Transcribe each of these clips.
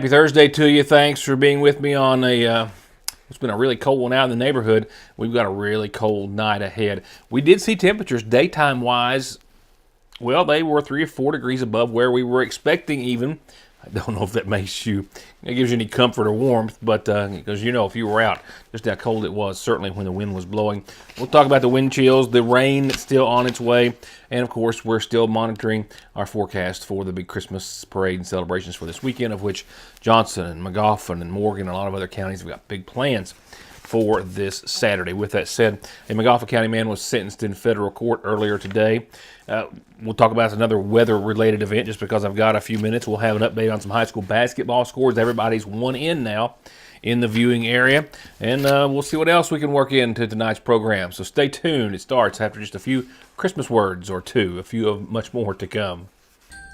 Happy Thursday to you. Thanks for being with me on it's been a really cold one out in the neighborhood. We've got a really cold night ahead. We did see temperatures daytime wise. Well, they were 3 or 4 degrees above where we were expecting even. I don't know if that gives you any comfort or warmth, but because if you were out, just how cold it was, certainly when the wind was blowing. We'll talk about the wind chills, the rain that's still on its way, and of course, we're still monitoring our forecast for the big Christmas parade and celebrations for this weekend, of which Johnson and McGoffin and Morgan and a lot of other counties have got big plans for this Saturday. With that said, a McGoffin County man was sentenced in federal court earlier today. We'll talk about another weather-related event just because I've got a few minutes. We'll have an update on some high school basketball scores. Everybody's one in now in the viewing area. And we'll see what else we can work into tonight's program. So stay tuned. It starts after just a few Christmas words or two, a few of much more to come.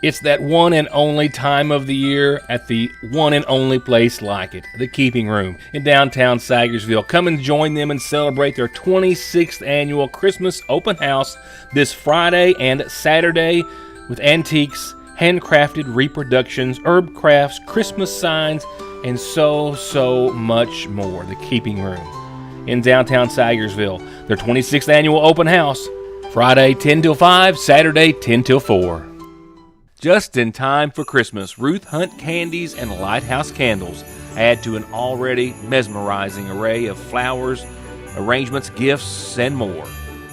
It's that one and only time of the year at the one and only place like it, the Keeping Room in downtown Sagersville. Come and join them and celebrate their 26th annual Christmas open house this Friday and Saturday with antiques, handcrafted reproductions, herb crafts, Christmas signs, and so much more. The Keeping Room in downtown Sagersville. Their 26th annual open house, Friday 10 till 5, Saturday 10 till 4. Just in time for Christmas, Ruth Hunt candies and Lighthouse candles add to an already mesmerizing array of flowers, arrangements, gifts, and more.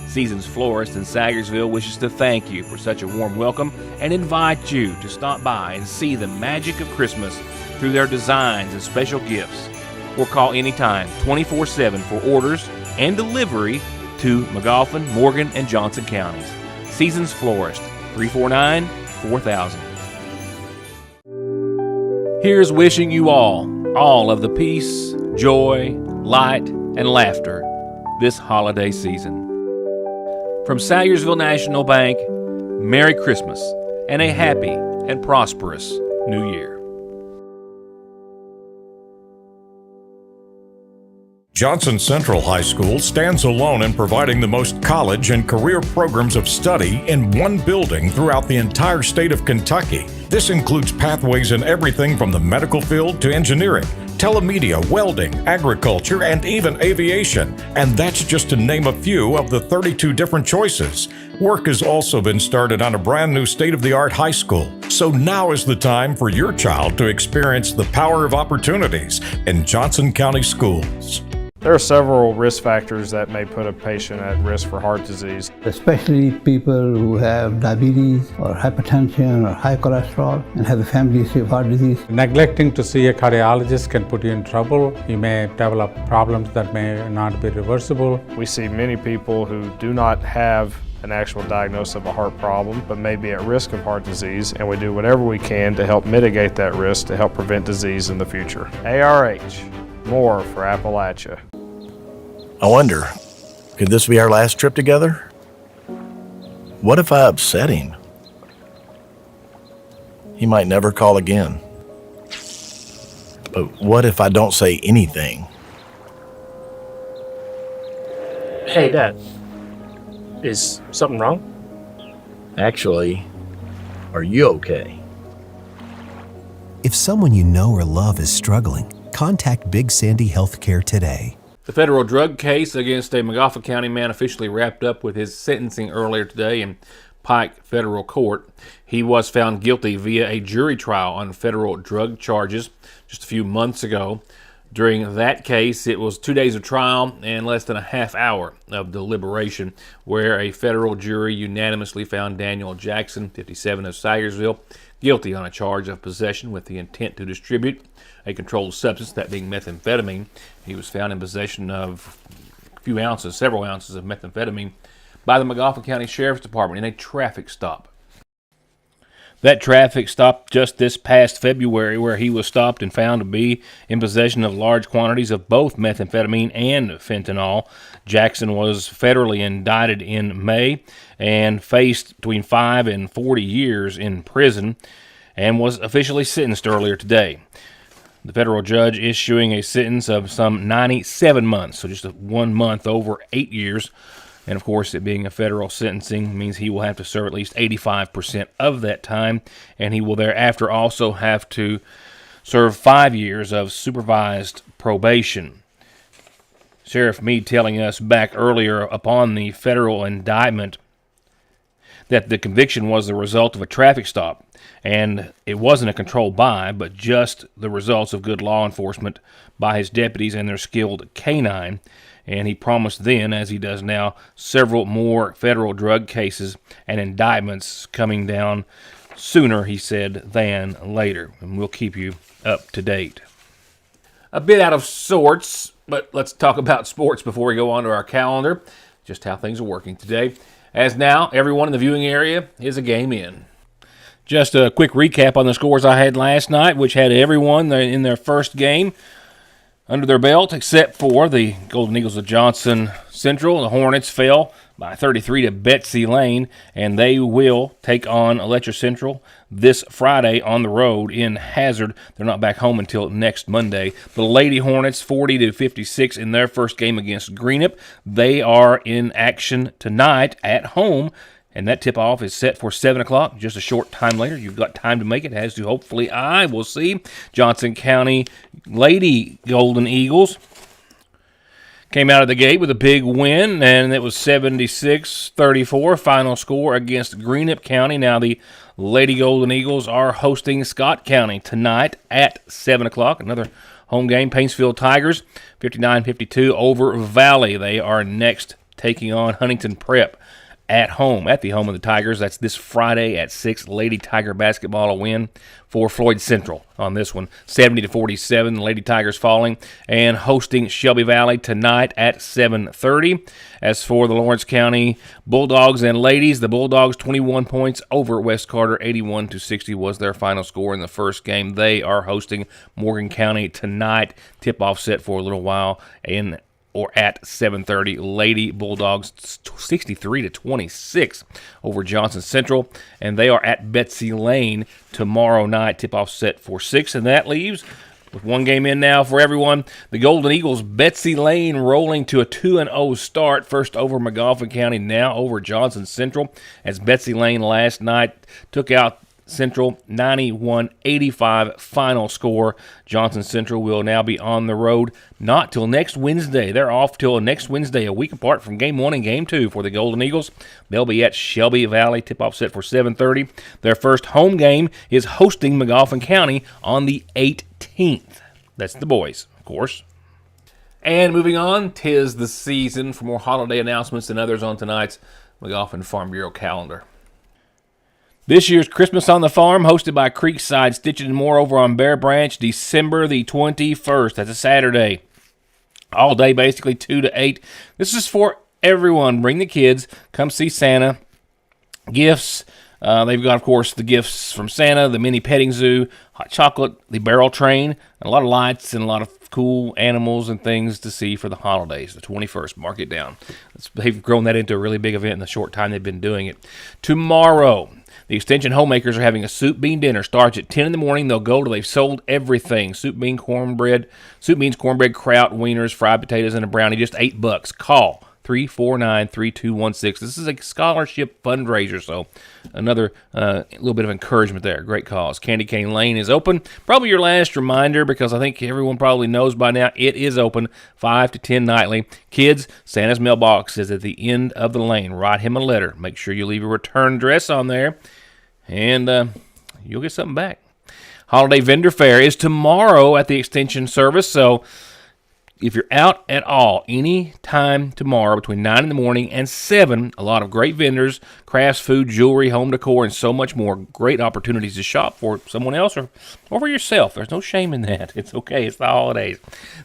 Seasons Florist in Sagersville wishes to thank you for such a warm welcome and invite you to stop by and see the magic of Christmas through their designs and special gifts. Or call anytime, 24/7 for orders and delivery to McGoffin, Morgan, and Johnson counties. Seasons Florist, 349-4000. Here's wishing you all of the peace, joy, light, and laughter this holiday season. From Sayersville National Bank, Merry Christmas and a happy and prosperous New Year. Johnson Central High School stands alone in providing the most college and career programs of study in one building throughout the entire state of Kentucky. This includes pathways in everything from the medical field to engineering, telemedia, welding, agriculture, and even aviation. And that's just to name a few of the 32 different choices. Work has also been started on a brand new state-of-the-art high school. So now is the time for your child to experience the power of opportunities in Johnson County schools. There are several risk factors that may put a patient at risk for heart disease. Especially people who have diabetes or hypertension or high cholesterol and have a family history of heart disease. Neglecting to see a cardiologist can put you in trouble. You may develop problems that may not be reversible. We see many people who do not have an actual diagnosis of a heart problem, but may be at risk of heart disease, and we do whatever we can to help mitigate that risk to help prevent disease in the future. ARH, more for Appalachia. I wonder, could this be our last trip together? What if I upset him? He might never call again. But what if I don't say anything? Hey, Dad. Is something wrong? Actually, are you okay? If someone you know or love is struggling, contact Big Sandy Healthcare today. The federal drug case against a McGoffin County man officially wrapped up with his sentencing earlier today in Pike Federal Court. He was found guilty via a jury trial on federal drug charges just a few months ago. During that case, it was 2 days of trial and less than a half hour of deliberation, where a federal jury unanimously found Daniel Jackson, 57 of Sayersville, guilty on a charge of possession with the intent to distribute a controlled substance, that being methamphetamine. He was found in possession of several ounces of methamphetamine by the McGoffin County Sheriff's Department in a traffic stop. That traffic stop just this past February, where he was stopped and found to be in possession of large quantities of both methamphetamine and fentanyl. Jackson was federally indicted in May and faced between 5 and 40 years in prison and was officially sentenced earlier today. The federal judge issuing a sentence of some 97 months, so just 1 month over 8 years. And of course, it being a federal sentencing means he will have to serve at least 85% of that time, and he will thereafter also have to serve 5 years of supervised probation. Sheriff Meade telling us back earlier upon the federal indictment that the conviction was the result of a traffic stop, and it wasn't a controlled buy, but just the results of good law enforcement by his deputies and their skilled canine. And he promised then, as he does now, several more federal drug cases and indictments coming down sooner, he said, than later. And we'll keep you up to date. A bit out of sorts, but let's talk about sports before we go on to our calendar, just how things are working today. As now, everyone in the viewing area is a game in. Just a quick recap on the scores I had last night, which had everyone in their first game under their belt, except for the Golden Eagles of Johnson Central. The Hornets fell by 33 to Betsy Lane, and they will take on Letcher Central this Friday on the road in Hazard. They're not back home until next Monday. The Lady Hornets 40 to 56 in their first game against Greenup. They are in action tonight at home, and that tip-off is set for 7 o'clock, just a short time later. You've got time to make it, as do hopefully I. We'll see. Johnson County Lady Golden Eagles came out of the gate with a big win, and it was 76-34 final score against Greenup County. Now the Lady Golden Eagles are hosting Scott County tonight at 7 o'clock. Another home game. Paintsville Tigers 59-52 over Valley. They are next taking on Huntington Prep at home, at the home of the Tigers. That's this Friday at 6. Lady Tiger basketball a win for Floyd Central on this one. 70-47, the Lady Tigers falling and hosting Shelby Valley tonight at 7:30. As for the Lawrence County Bulldogs and Ladies, the Bulldogs 21 points over West Carter. 81-60 was their final score in the first game. They are hosting Morgan County tonight. Tip-off set for a little while at 7:30. Lady Bulldogs 63-26 over Johnson Central, and they are at Betsy Lane tomorrow night. Tip-off set for 6, and that leaves, with one game in now for everyone, the Golden Eagles, Betsy Lane rolling to a 2-0 start. First over McGoffin County, now over Johnson Central, as Betsy Lane last night took out Central 91-85 final score. Johnson Central will now be on the road not till next Wednesday. They're off till next Wednesday, a week apart from Game 1 and Game 2 for the Golden Eagles. They'll be at Shelby Valley. Tip-off set for 7:30. Their first home game is hosting McGoffin County on the 18th. That's the boys, of course. And moving on, 'tis the season for more holiday announcements and others on tonight's McGoffin Farm Bureau calendar. This year's Christmas on the Farm, hosted by Creekside Stitching and More over on Bear Branch, December the 21st. That's a Saturday. All day, basically, 2 to 8. This is for everyone. Bring the kids. Come see Santa. Gifts. They've got, of course, the gifts from Santa, the mini petting zoo, hot chocolate, the barrel train, and a lot of lights and a lot of cool animals and things to see for the holidays. The 21st, mark it down. They've grown that into a really big event in the short time they've been doing it. Tomorrow, the Extension Homemakers are having a soup bean dinner. Starts at 10 in the morning. They'll go till they've sold everything. Soup beans, cornbread, kraut, wieners, fried potatoes, and a brownie. Just $8. Call 349-3216. This is a scholarship fundraiser, so another little bit of encouragement there. Great cause. Candy Cane Lane is open. Probably your last reminder, because I think everyone probably knows by now, it is open 5 to 10 nightly. Kids, Santa's mailbox is at the end of the lane. Write him a letter. Make sure you leave a return address on there, and you'll get something back. Holiday Vendor Fair is tomorrow at the Extension Service, so if you're out at all, any time tomorrow between 9 in the morning and 7, a lot of great vendors, crafts, food, jewelry, home decor, and so much more. Great opportunities to shop for someone else or for yourself. There's no shame in that. It's okay. It's the holidays.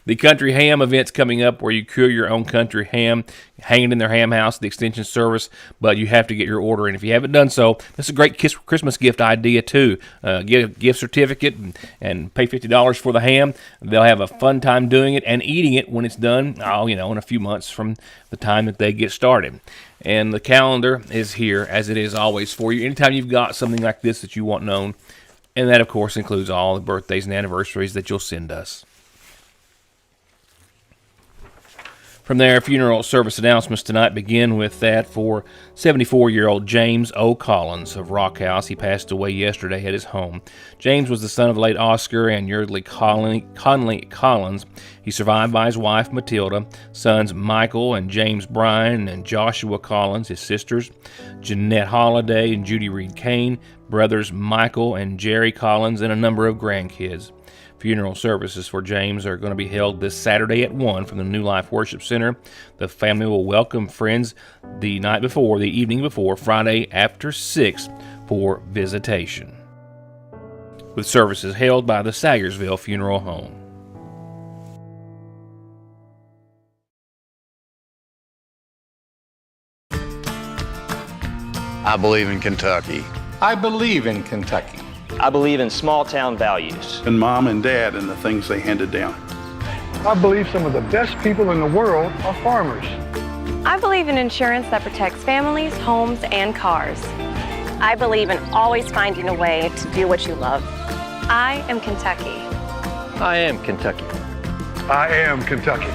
The Country Ham event's coming up where you cure your own country ham, hang it in their ham house, the Extension Service, but you have to get your order in. If you haven't done so, this is a great Christmas gift idea, too. Get a gift certificate and pay $50 for the ham. They'll have a fun time doing it and eating it when it's done, in a few months from the time that they get started. And the calendar is here, as it is always for you. Anytime you've got something like this that you want known, and that, of course, includes all the birthdays and anniversaries that you'll send us. From there, funeral service announcements tonight begin with that for 74-year-old James O. Collins of Rock House. He passed away yesterday at his home. James was the son of late Oscar and Yeardley Conley Collins. He's survived by his wife, Matilda, sons Michael and James Bryan and Joshua Collins, his sisters, Jeanette Holliday and Judy Reed Kane, brothers Michael and Jerry Collins, and a number of grandkids. Funeral services for James are going to be held this Saturday at 1 from the New Life Worship Center. The family will welcome friends the evening before, Friday after 6 for visitation, with services held by the Sagersville Funeral Home. I believe in Kentucky. I believe in Kentucky. I believe in small town values. And Mom and Dad and the things they handed down. I believe some of the best people in the world are farmers. I believe in insurance that protects families, homes, and cars. I believe in always finding a way to do what you love. I am Kentucky. I am Kentucky. I am Kentucky.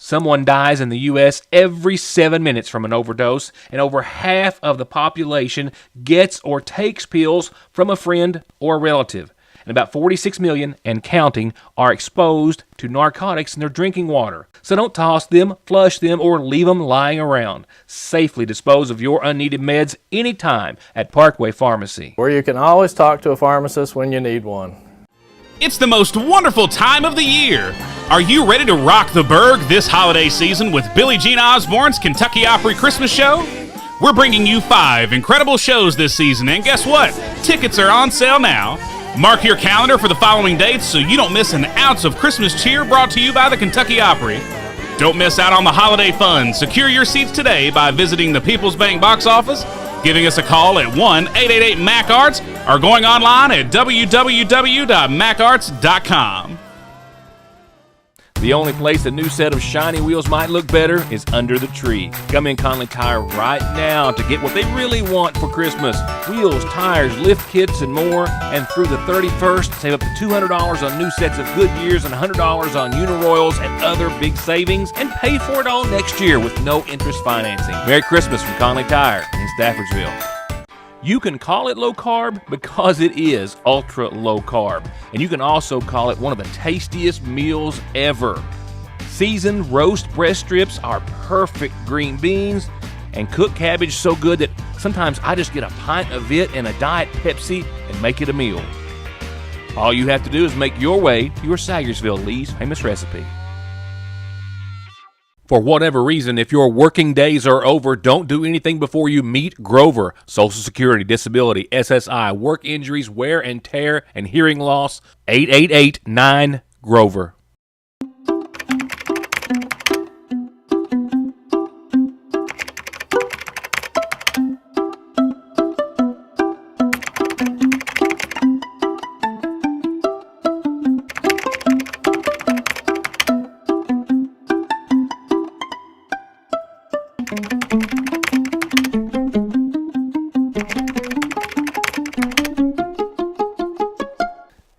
Someone dies in the U.S. every 7 minutes from an overdose, and over half of the population gets or takes pills from a friend or relative. And about 46 million and counting are exposed to narcotics in their drinking water. So don't toss them, flush them, or leave them lying around. Safely dispose of your unneeded meds anytime at Parkway Pharmacy, where you can always talk to a pharmacist when you need one. It's the most wonderful time of the year. Are you ready to rock the Berg this holiday season with Billie Jean Osborne's Kentucky Opry Christmas Show? We're bringing you 5 incredible shows this season, and guess what? Tickets are on sale now. Mark your calendar for the following dates so you don't miss an ounce of Christmas cheer brought to you by the Kentucky Opry. Don't miss out on the holiday fun. Secure your seats today by visiting the People's Bank box office, giving us a call at 1-888-MAC-ARTS, or going online at www.macarts.com. The only place a new set of shiny wheels might look better is under the tree. Come in Conley Tire right now to get what they really want for Christmas. Wheels, tires, lift kits, and more. And through the 31st, save up to $200 on new sets of Goodyears and $100 on Uniroyals and other big savings. And pay for it all next year with no interest financing. Merry Christmas from Conley Tire in Staffordsville. You can call it low carb because it is ultra low carb. And you can also call it one of the tastiest meals ever. Seasoned roast breast strips are perfect green beans, and cooked cabbage so good that sometimes I just get a pint of it and a Diet Pepsi and make it a meal. All you have to do is make your way to your Sagersville Lee's famous recipe. For whatever reason, if your working days are over, don't do anything before you meet Grover. Social Security, disability, SSI, work injuries, wear and tear, and hearing loss. 888-9-GROVER.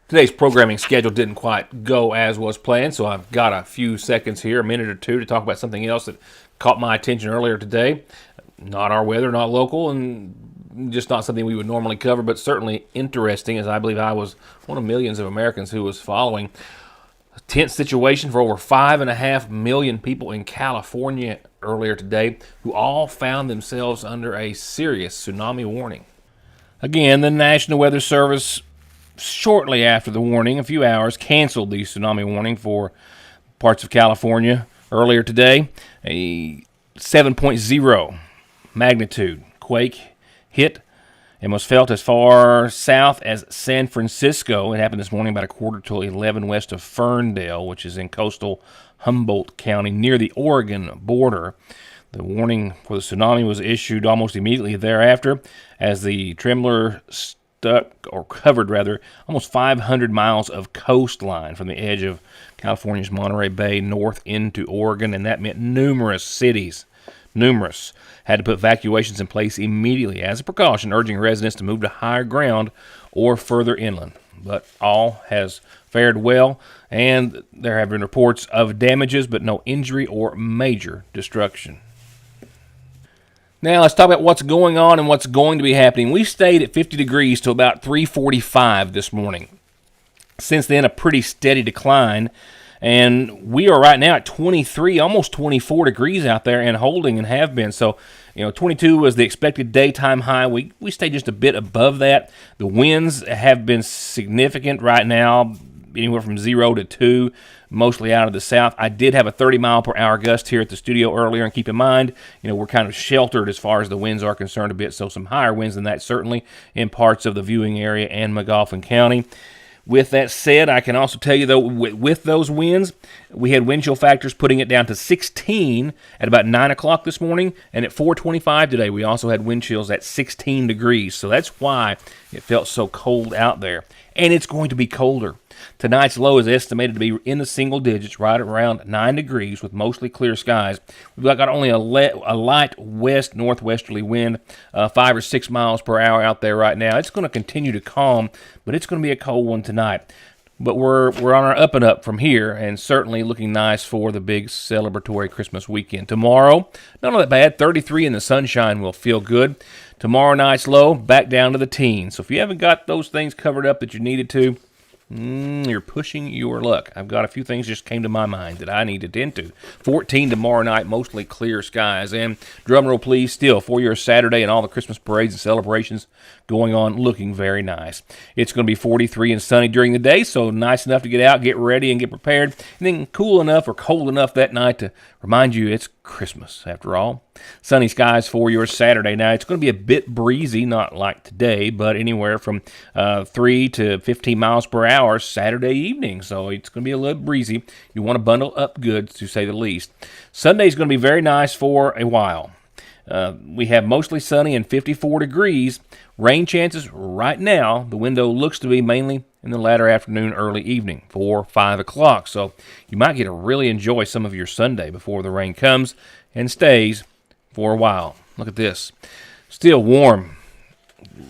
Today's programming schedule didn't quite go as was planned, so I've got a few seconds here, a minute or two, to talk about something else that caught my attention earlier today. Not our weather, not local, and just not something we would normally cover, but certainly interesting, as I believe I was one of millions of Americans who was following. A tense situation for over 5.5 million people in California earlier today, who all found themselves under a serious tsunami warning. Again, the National Weather Service, shortly after the warning, a few hours, canceled the tsunami warning for parts of California earlier today. A 7.0 magnitude quake hit and was felt as far south as San Francisco. It happened this morning about 10:45 west of Ferndale, which is in coastal Humboldt County near the Oregon border. The warning for the tsunami was issued almost immediately thereafter as the tremor covered almost 500 miles of coastline from the edge of California's Monterey Bay north into Oregon, and that meant numerous cities had to put evacuations in place immediately as a precaution, urging residents to move to higher ground or further inland. But all has fared well, and there have been reports of damages, but no injury or major destruction. Now let's talk about what's going on and what's going to be happening. We stayed at 50 degrees till about 3:45 this morning. Since then, a pretty steady decline, and we are right now at 23, almost 24 degrees out there and holding, and have been. So, 22 was the expected daytime high. We stayed just a bit above that. The winds have been significant right now, anywhere from 0 to 2, mostly out of the south. I did have a 30-mile-per-hour gust here at the studio earlier, and keep in mind, we're kind of sheltered as far as the winds are concerned a bit, so some higher winds than that certainly in parts of the viewing area and McGoffin County. With that said, I can also tell you, though, with those winds, we had wind chill factors putting it down to 16 at about 9 o'clock this morning, and at 4:25 today, we also had wind chills at 16 degrees. So that's why it felt so cold out there. And it's going to be colder. Tonight's low is estimated to be in the single digits, right around 9 degrees with mostly clear skies. We've got only a light west-northwesterly wind, 5 or 6 miles per hour out there right now. It's going to continue to calm, but it's going to be a cold one tonight. But we're on our up and up from here, and certainly looking nice for the big celebratory Christmas weekend. Tomorrow, not all that bad. 33 in the sunshine will feel good. Tomorrow night's low, back down to the teens. So if you haven't got those things covered up that you needed to, you're pushing your luck. I've got a few things just came to my mind that I need to tend to. 14 tomorrow night, mostly clear skies. And drum roll, please, still for your Saturday and all the Christmas parades and celebrations going on, looking very nice. It's going to be 43 and sunny during the day, so nice enough to get out, get ready, and get prepared. And then cool enough or cold enough that night to remind you it's Christmas, after all. Sunny skies for your Saturday. Now, it's going to be a bit breezy, not like today, but anywhere from 3 to 15 miles per hour Saturday evening. So it's going to be a little breezy. You want to bundle up good, to say the least. Sunday's going to be very nice for a while. We have mostly sunny and 54 degrees. Rain chances right now, the window looks to be mainly in the latter afternoon, early evening, 4, 5 o'clock. So you might get to really enjoy some of your Sunday before the rain comes and stays for a while. Look at this. Still warm,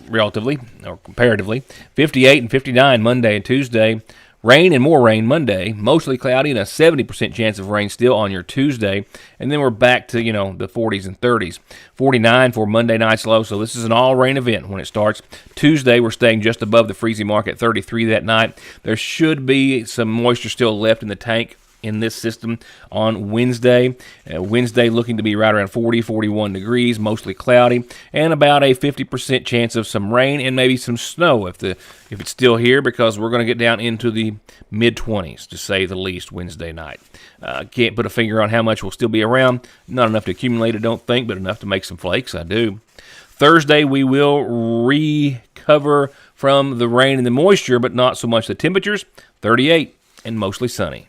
relatively, or comparatively. 58 and 59 Monday and Tuesday. Rain and more rain Monday, mostly cloudy, and a 70% chance of rain still on your Tuesday. And then we're back to, the 40s and 30s. 49 for Monday night's low, so this is an all-rain event when it starts. Tuesday, we're staying just above the freezing mark at 33 that night. There should be some moisture still left in the tank in this system on Wednesday. Wednesday looking to be right around 40, 41 degrees, mostly cloudy, and about a 50% chance of some rain and maybe some snow if it's still here, because we're going to get down into the mid-20s, to say the least, Wednesday night. Can't put a finger on how much will still be around. Not enough to accumulate, I don't think, but enough to make some flakes, I do. Thursday, we will recover from the rain and the moisture, but not so much the temperatures. 38 and mostly sunny.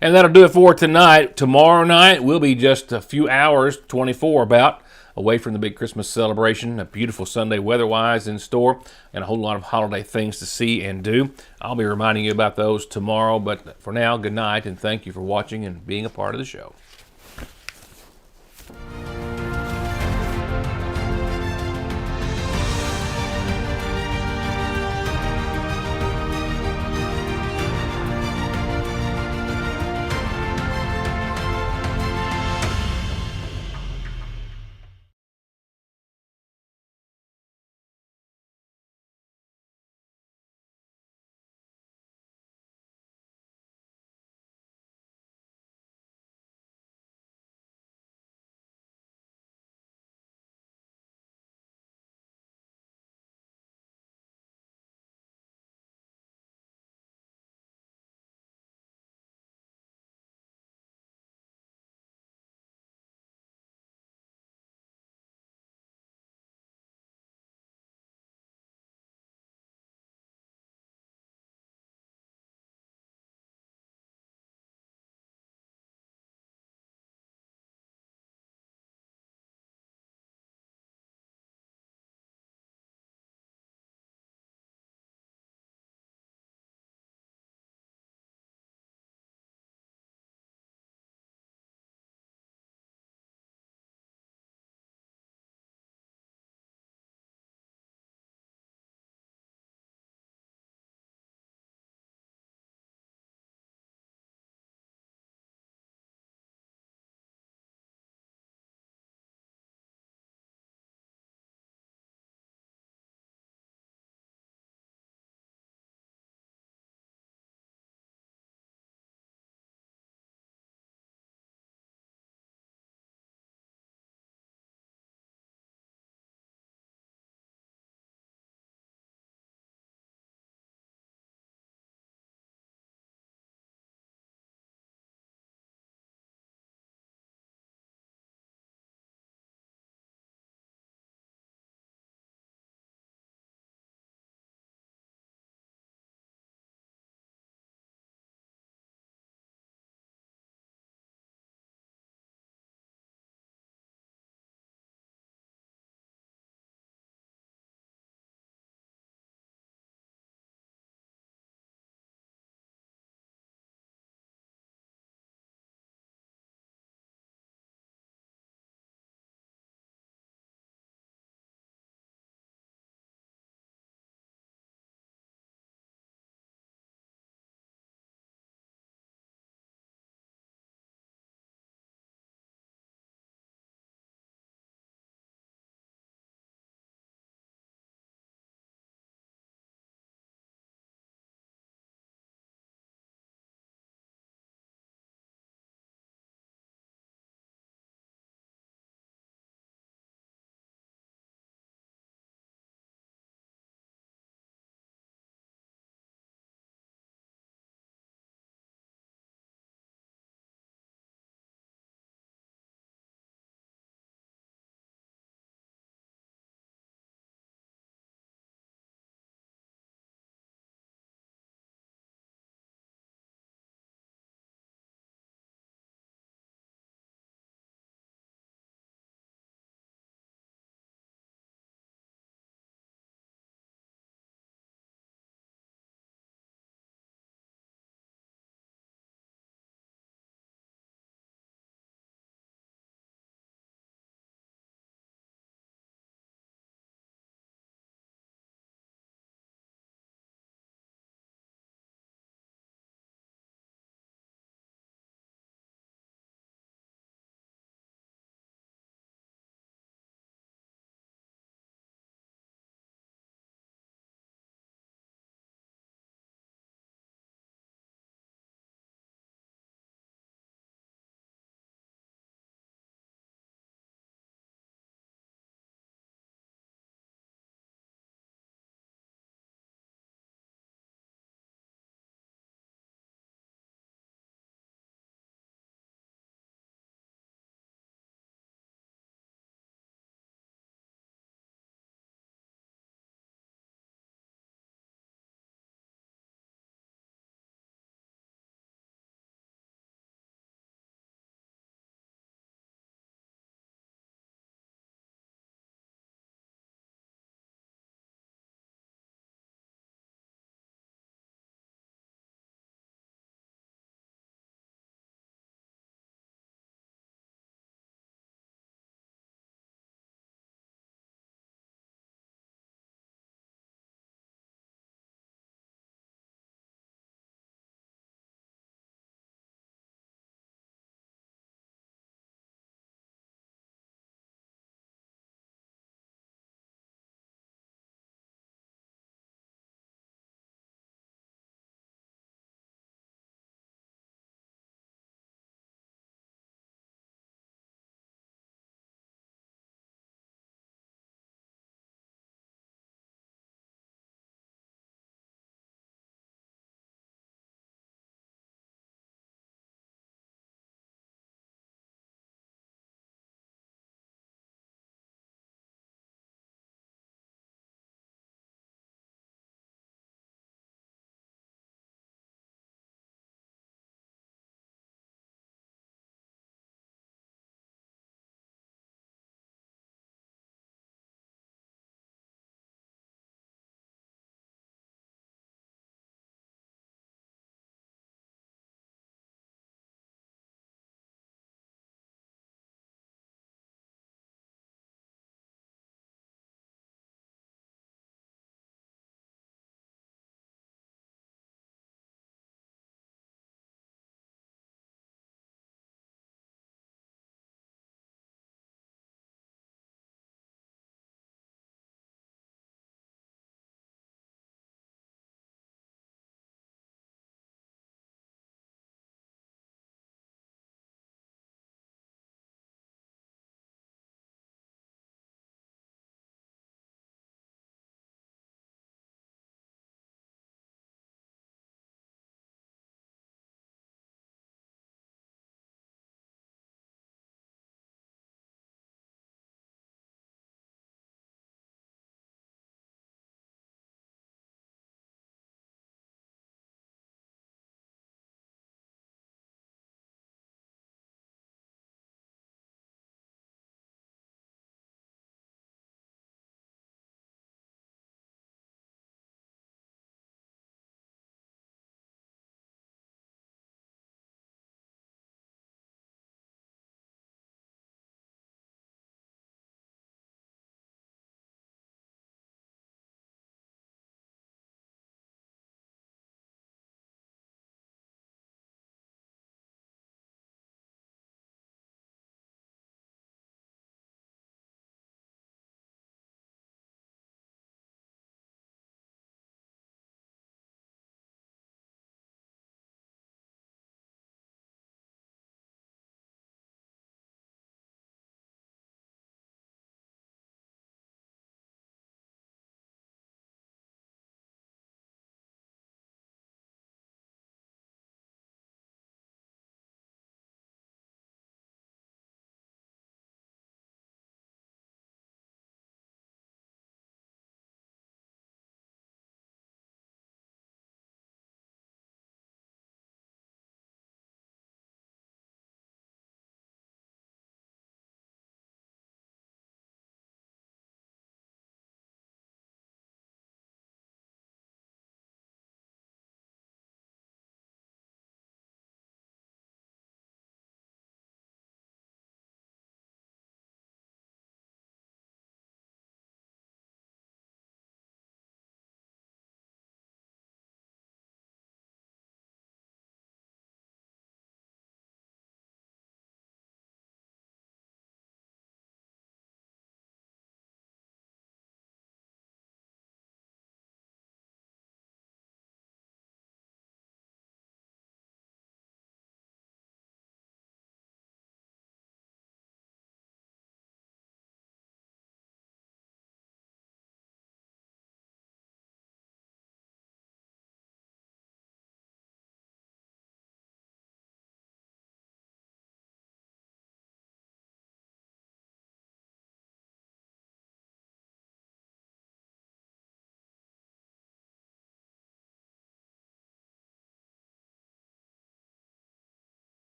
And that'll do it for tonight. Tomorrow night, we'll be just a few hours, 24 about, away from the big Christmas celebration. A beautiful Sunday weather-wise in store, and a whole lot of holiday things to see and do. I'll be reminding you about those tomorrow, but for now, good night, and thank you for watching and being a part of the show.